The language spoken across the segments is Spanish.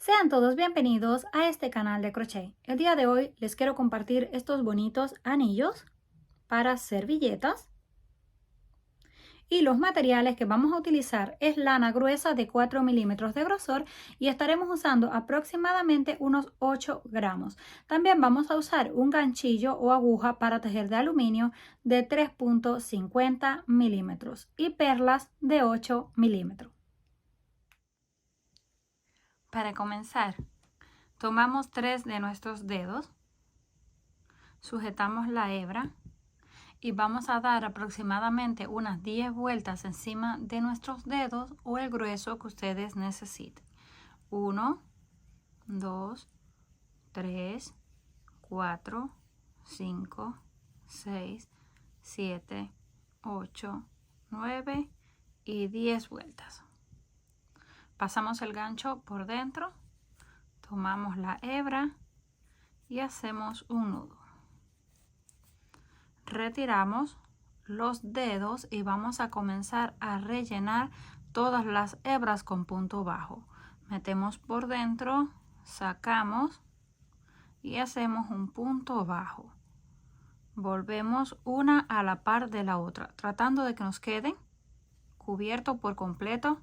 Sean todos bienvenidos a este canal de crochet. El día de hoy les quiero compartir estos bonitos anillos para servilletas. Y los materiales que vamos a utilizar es lana gruesa de 4 milímetros de grosor y estaremos usando aproximadamente unos 8 gramos. También vamos a usar un ganchillo o aguja para tejer de aluminio de 3.50 milímetros y perlas de 8 milímetros. Para comenzar, tomamos 3 de nuestros dedos, sujetamos la hebra y vamos a dar aproximadamente unas 10 vueltas encima de nuestros dedos o el grueso que ustedes necesiten. 1, 2, 3, 4, 5, 6, 7, 8, 9 y 10 vueltas. Pasamos el gancho por dentro, tomamos la hebra y hacemos un nudo. Retiramos los dedos y vamos a comenzar a rellenar todas las hebras con punto bajo. Metemos por dentro, sacamos y hacemos un punto bajo. Volvemos una a la par de la otra, tratando de que nos queden cubiertos por completo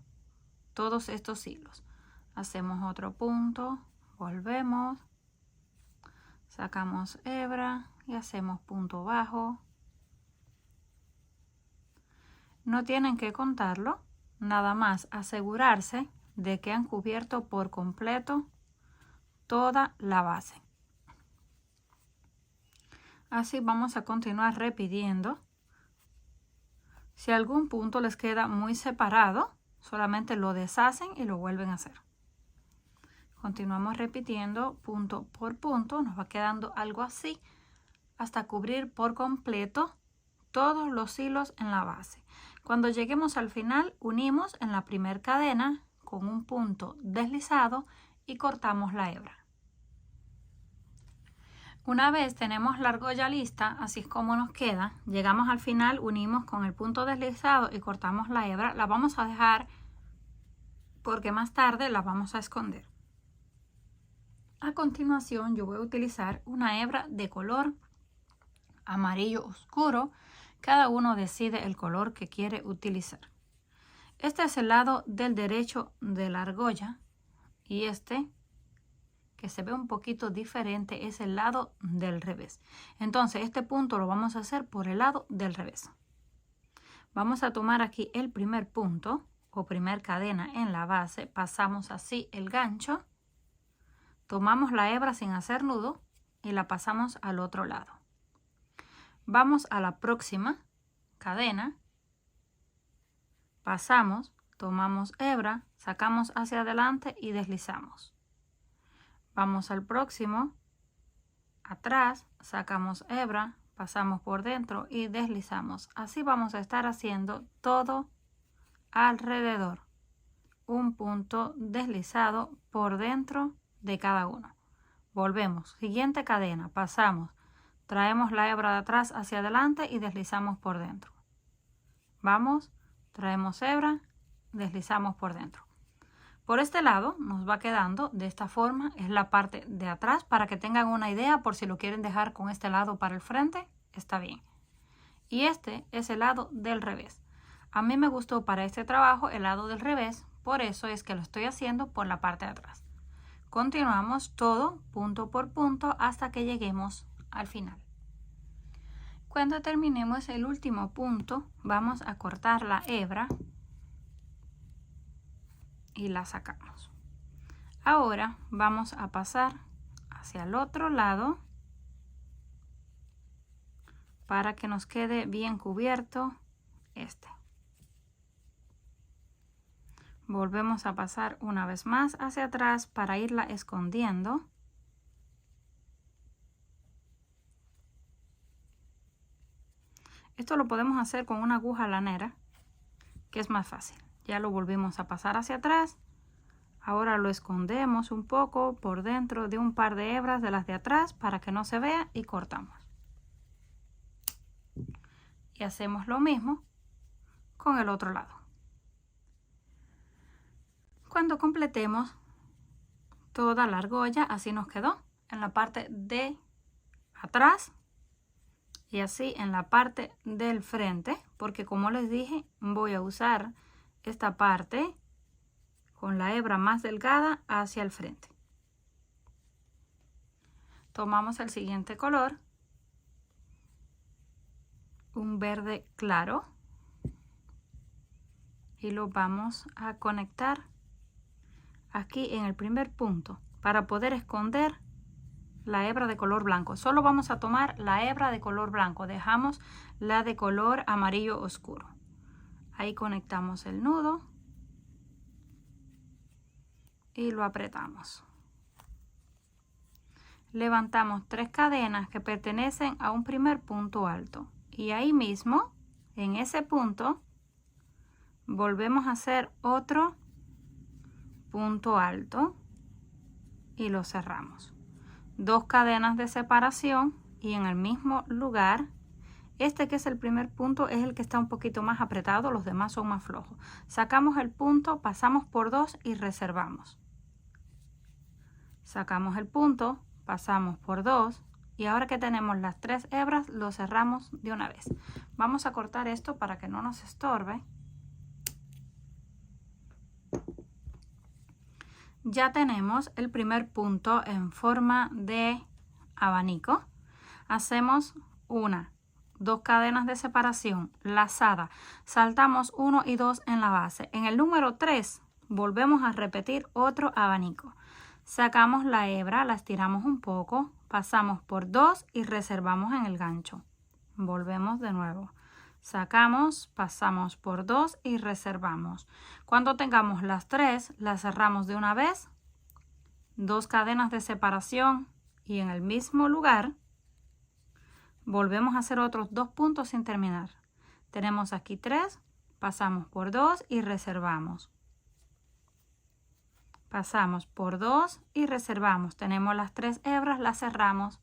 todos estos hilos. Hacemos otro punto, volvemos, sacamos hebra y hacemos punto bajo. No tienen que contarlo, nada más asegurarse de que han cubierto por completo toda la base. Así vamos a continuar repitiendo. Si algún punto les queda muy separado, solamente lo deshacen y lo vuelven a hacer. Continuamos repitiendo punto por punto, nos va quedando algo así hasta cubrir por completo todos los hilos en la base. Cuando lleguemos al final, unimos en la primera cadena con un punto deslizado y cortamos la hebra. Una vez tenemos la argolla lista, así es como nos queda, llegamos al final, unimos con el punto deslizado y cortamos la hebra. La vamos a dejar porque más tarde la vamos a esconder. A continuación yo voy a utilizar una hebra de color amarillo oscuro. Cada uno decide el color que quiere utilizar. Este es el lado del derecho de la argolla y este, que se ve un poquito diferente, es el lado del revés. Entonces este punto lo vamos a hacer por el lado del revés. Vamos a tomar aquí el primer punto o primer cadena en la base, pasamos así el gancho, tomamos la hebra sin hacer nudo y la pasamos al otro lado. Vamos a la próxima cadena, pasamos, tomamos hebra, sacamos hacia adelante y deslizamos. Vamos al próximo, atrás, sacamos hebra, pasamos por dentro y deslizamos. Así vamos a estar haciendo todo alrededor. Un punto deslizado por dentro de cada uno. Volvemos, siguiente cadena, pasamos, traemos la hebra de atrás hacia adelante y deslizamos por dentro. Vamos, traemos hebra, deslizamos por dentro. Por este lado nos va quedando de esta forma, es la parte de atrás para que tengan una idea por si lo quieren dejar con este lado para el frente, está bien. Y este es el lado del revés. A mí me gustó para este trabajo el lado del revés, por eso es que lo estoy haciendo por la parte de atrás. Continuamos todo punto por punto hasta que lleguemos al final. Cuando terminemos el último punto, vamos a cortar la hebra y la sacamos. Ahora vamos a pasar hacia el otro lado para que nos quede bien cubierto este. Volvemos a pasar una vez más hacia atrás para irla escondiendo. Esto lo podemos hacer con una aguja lanera, que es más fácil. Ya lo volvimos a pasar hacia atrás. Ahora lo escondemos un poco por dentro de un par de hebras de las de atrás para que no se vea y cortamos. Y hacemos lo mismo con el otro lado. Cuando completemos toda la argolla, así nos quedó en la parte de atrás y así en la parte del frente, porque como les dije, voy a usar esta parte con la hebra más delgada hacia el frente. Tomamos el siguiente color, un verde claro, y lo vamos a conectar aquí en el primer punto para poder esconder la hebra de color blanco. Solo vamos a tomar la hebra de color blanco, dejamos la de color amarillo oscuro. Ahí conectamos el nudo y lo apretamos. Levantamos 3 cadenas que pertenecen a un primer punto alto y ahí mismo, en ese punto, volvemos a hacer otro punto alto y lo cerramos. 2 cadenas de separación y en el mismo lugar, este que es el primer punto es el que está un poquito más apretado, los demás son más flojos. Sacamos el punto, pasamos por 2 y reservamos. Sacamos el punto, pasamos por 2 y ahora que tenemos las 3 hebras lo cerramos de una vez. Vamos a cortar esto para que no nos estorbe. Ya tenemos el primer punto en forma de abanico. Hacemos 2 cadenas de separación lazada, saltamos 1 y 2 en la base. En el número 3 volvemos a repetir otro abanico. Sacamos la hebra, la estiramos un poco, pasamos por 2 y reservamos en el gancho. Volvemos de nuevo. Sacamos, pasamos por 2 y reservamos. Cuando tengamos las 3, las cerramos de una vez. 2 cadenas de separación y en el mismo lugar volvemos a hacer otros 2 puntos sin terminar. Tenemos aquí 3, pasamos por 2 y reservamos. Pasamos por 2 y reservamos. Tenemos las 3 hebras, las cerramos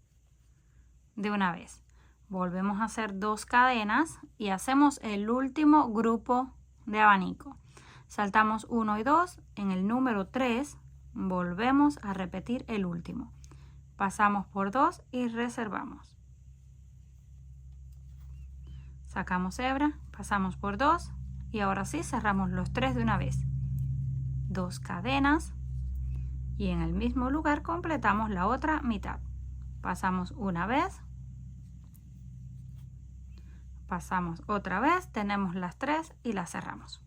de una vez. Volvemos a hacer 2 cadenas y hacemos el último grupo de abanico. Saltamos 1 y 2. En el número 3 volvemos a repetir el último. Pasamos por 2 y reservamos. Sacamos hebra, pasamos por 2 y ahora sí cerramos los 3 de una vez. 2 cadenas y en el mismo lugar completamos la otra mitad. Pasamos una vez. Pasamos otra vez, tenemos las 3 y las cerramos.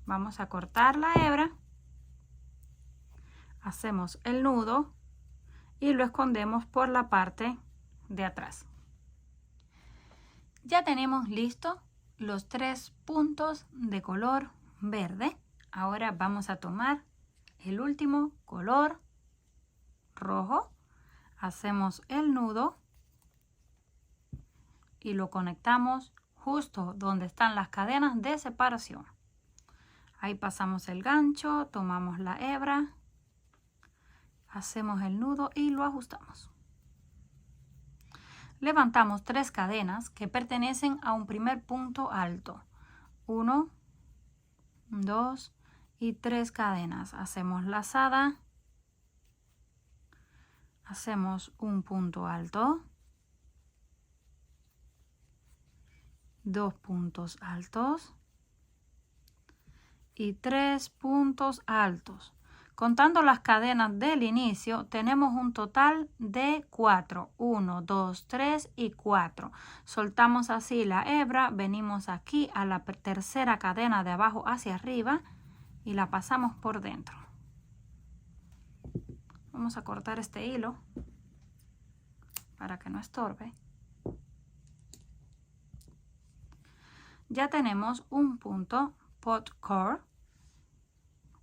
Vamos a cortar la hebra, hacemos el nudo y lo escondemos por la parte de atrás. Ya tenemos listo los 3 puntos de color verde. Ahora vamos a tomar el último color rojo, hacemos el nudo y lo conectamos justo donde están las cadenas de separación. Ahí pasamos el gancho, tomamos la hebra, hacemos el nudo y lo ajustamos. Levantamos 3 cadenas que pertenecen a un primer punto alto. 1, 2 y 3 cadenas. Hacemos lazada, hacemos un punto alto, 2 puntos altos y 3 puntos altos. Contando las cadenas del inicio, tenemos un total de 4. 1, 2, 3 y 4. Soltamos así la hebra, venimos aquí a la tercera cadena de abajo hacia arriba y la pasamos por dentro. Vamos a cortar este hilo para que no estorbe. Ya tenemos un punto pot core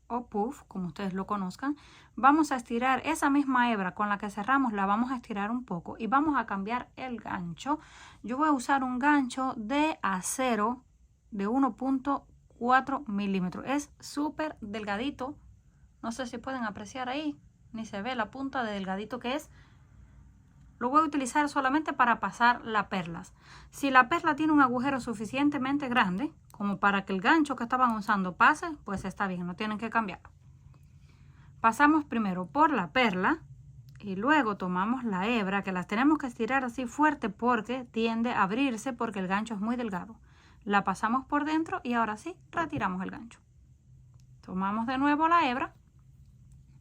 o puff, como ustedes lo conozcan. Vamos a estirar esa misma hebra con la que cerramos, la vamos a estirar un poco y vamos a cambiar el gancho. Yo voy a usar un gancho de acero de 1.4 milímetros. Es súper delgadito. No sé si pueden apreciar ahí, ni se ve la punta de delgadito que es. Lo voy a utilizar solamente para pasar las perlas. Si la perla tiene un agujero suficientemente grande como para que el gancho que estaban usando pase, pues está bien, no tienen que cambiarlo. pasamos primero por la perla y luego tomamos la hebra, que las tenemos que estirar así fuerte porque tiende a abrirse porque el gancho es muy delgado. La pasamos por dentro y ahora sí retiramos el gancho. Tomamos de nuevo la hebra,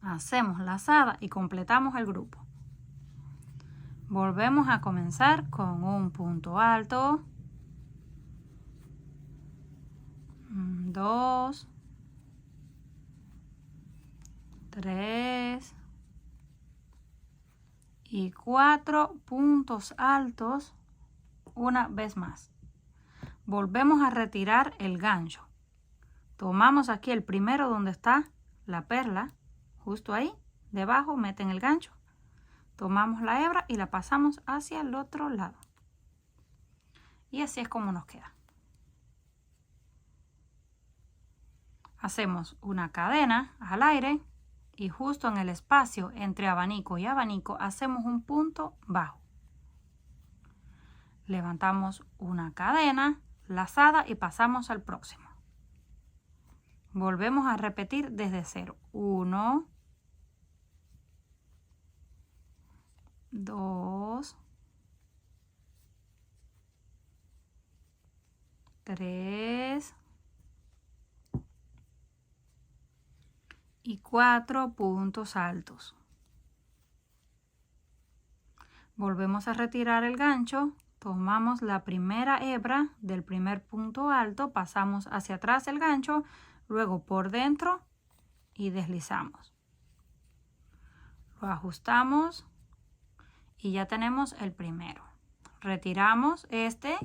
hacemos lazada y completamos el grupo. Volvemos a comenzar con un punto alto, 2, 3 y 4 puntos altos una vez más. Volvemos a retirar el gancho. Tomamos aquí el primero donde está la perla, justo ahí, debajo meten el gancho. Tomamos la hebra y la pasamos hacia el otro lado. Y así es como nos queda. Hacemos una cadena al aire y justo en el espacio entre abanico y abanico hacemos un punto bajo. Levantamos una cadena lazada y pasamos al próximo. Volvemos a repetir desde cero. 1, 2, 3 y 4 puntos altos. Volvemos a retirar el gancho, tomamos la primera hebra del primer punto alto, pasamos hacia atrás el gancho, luego por dentro y deslizamos. Lo ajustamos y ya tenemos el primero. Retiramos este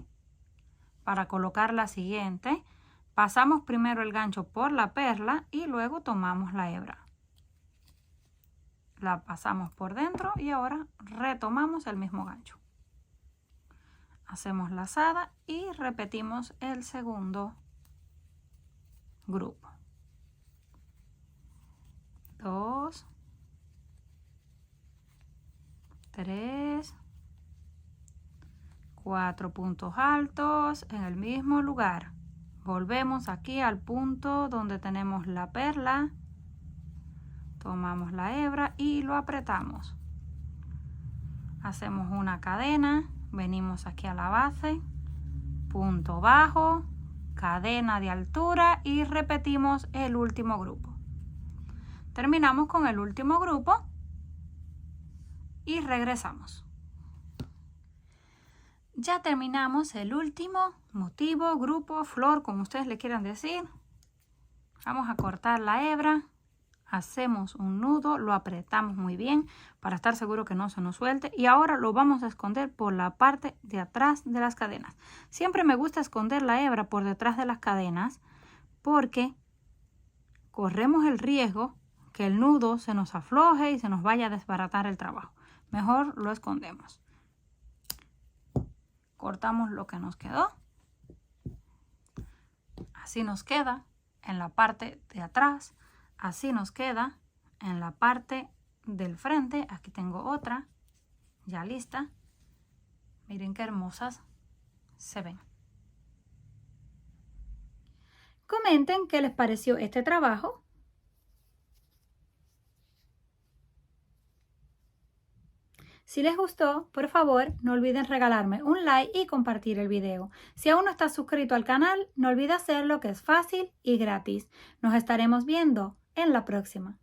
para colocar la siguiente. Pasamos primero el gancho por la perla y luego tomamos la hebra. La pasamos por dentro y ahora retomamos el mismo gancho. Hacemos lazada y repetimos el segundo grupo. 2, 3, 4 puntos altos en el mismo lugar. Volvemos aquí al punto donde tenemos la perla, tomamos la hebra y lo apretamos. Hacemos una cadena, venimos aquí a la base, punto bajo, cadena de altura y repetimos el último grupo. Terminamos con el último grupo y regresamos. Ya terminamos el último motivo, grupo, flor, como ustedes le quieran decir. Vamos a cortar la hebra, hacemos un nudo, lo apretamos muy bien para estar seguro que no se nos suelte y ahora lo vamos a esconder por la parte de atrás de las cadenas. Siempre me gusta esconder la hebra por detrás de las cadenas porque corremos el riesgo que el nudo se nos afloje y se nos vaya a desbaratar el trabajo. Mejor lo escondemos. Cortamos lo que nos quedó. Así nos queda en la parte de atrás. Así nos queda en la parte del frente. Aquí tengo otra ya lista. Miren qué hermosas se ven. Comenten qué les pareció este trabajo. Si les gustó, por favor, no olviden regalarme un like y compartir el video. Si aún no estás suscrito al canal, no olvides hacerlo, que es fácil y gratis. Nos estaremos viendo en la próxima.